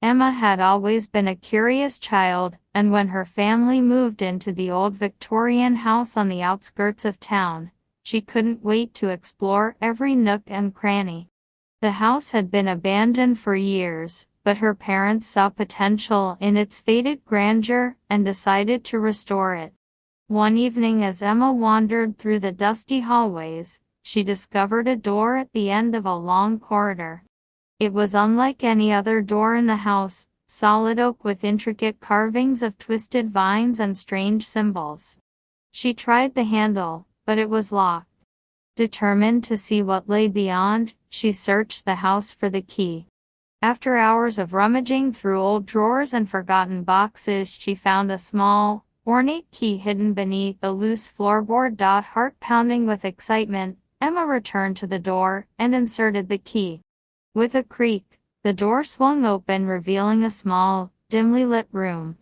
Emma had always been a curious child, and when her family moved into the old Victorian house on the outskirts of town, she couldn't wait to explore every nook and cranny. The house had been abandoned for years, but her parents saw potential in its faded grandeur and decided to restore it. One evening as Emma wandered through the dusty hallways, she discovered a door at the end of a long corridor. It was unlike any other door in the house, solid oak with intricate carvings of twisted vines and strange symbols. She tried the handle, but it was locked. Determined to see what lay beyond, she searched the house for the key. After hours of rummaging through old drawers and forgotten boxes, she found a small, ornate key hidden beneath a loose floorboard. Heart pounding with excitement, Emma returned to the door and inserted the key. With a creak, the door swung open, revealing a small, dimly lit room.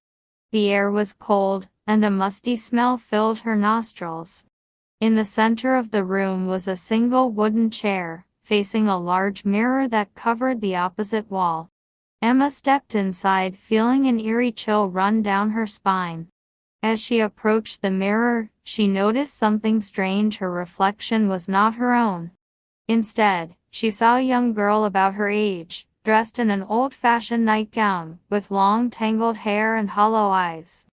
The air was cold, and a musty smell filled her nostrils. In the center of the room was a single wooden chair, facing a large mirror that covered the opposite wall. Emma stepped inside, feeling an eerie chill run down her spine. As she approached the mirror, she noticed something strange. Her reflection was not her own. Instead, she saw a young girl about her age, dressed in an old-fashioned nightgown, with long tangled hair and hollow eyes.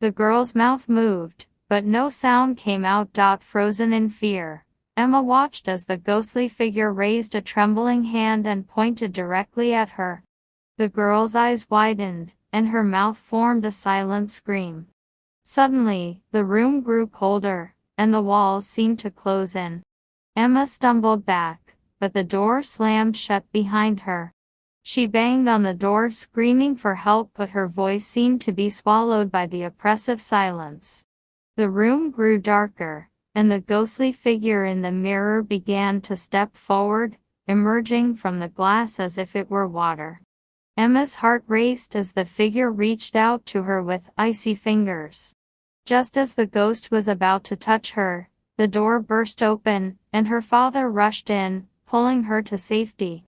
The girl's mouth moved, but no sound came out. Frozen in fear, Emma watched as the ghostly figure raised a trembling hand and pointed directly at her. The girl's eyes widened, and her mouth formed a silent scream. Suddenly, the room grew colder, and the walls seemed to close in. Emma stumbled back, but the door slammed shut behind her. She banged on the door, screaming for help, but her voice seemed to be swallowed by the oppressive silence. The room grew darker, and the ghostly figure in the mirror began to step forward, emerging from the glass as if it were water. Emma's heart raced as the figure reached out to her with icy fingers. Just as the ghost was about to touch her, the door burst open, and her father rushed in, pulling her to safety.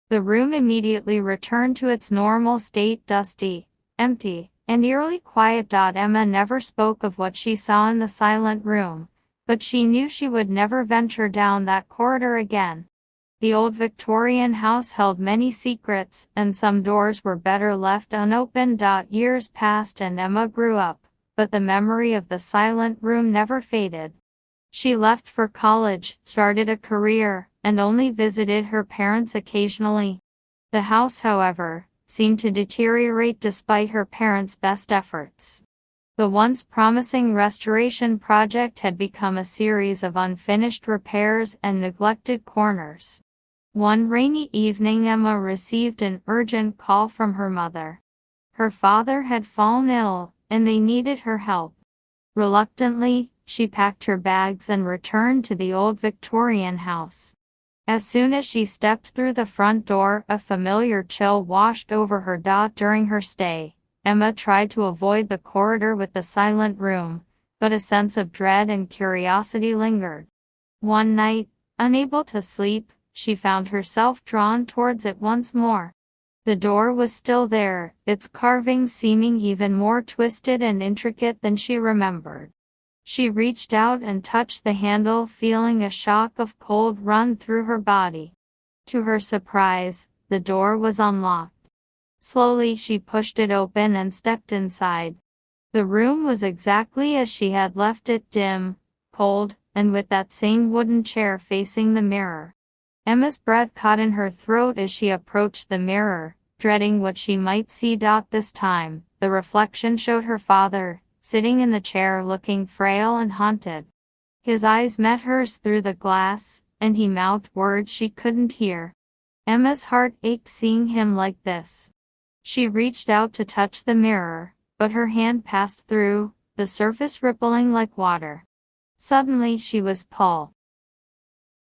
The room immediately returned to its normal state, dusty, empty, and eerily quiet. Emma never spoke of what she saw in the silent room, but she knew she would never venture down that corridor again. The old Victorian house held many secrets, and some doors were better left unopened. Years passed and Emma grew up, but the memory of the silent room never faded. She left for college, started a career, and only visited her parents occasionally. The house, however, seemed to deteriorate despite her parents' best efforts. The once promising restoration project had become a series of unfinished repairs and neglected corners. One rainy evening, Emma received an urgent call from her mother. Her father had fallen ill, and they needed her help. Reluctantly, she packed her bags and returned to the old Victorian house. As soon as she stepped through the front door, a familiar chill washed over her. During her stay, Emma tried to avoid the corridor with the silent room, but a sense of dread and curiosity lingered. One night, unable to sleep, she found herself drawn towards it once more. The door was still there, its carvings seeming even more twisted and intricate than she remembered. She reached out and touched the handle, feeling a shock of cold run through her body. To her surprise, the door was unlocked. Slowly she pushed it open and stepped inside. The room was exactly as she had left it, dim, cold, and with that same wooden chair facing the mirror. Emma's breath caught in her throat as she approached the mirror, dreading what she might see. This time, the reflection showed her father, sitting in the chair looking frail and haunted. His eyes met hers through the glass, and he mouthed words she couldn't hear. Emma's heart ached seeing him like this. She reached out to touch the mirror, but her hand passed through, the surface rippling like water. Suddenly she was pulled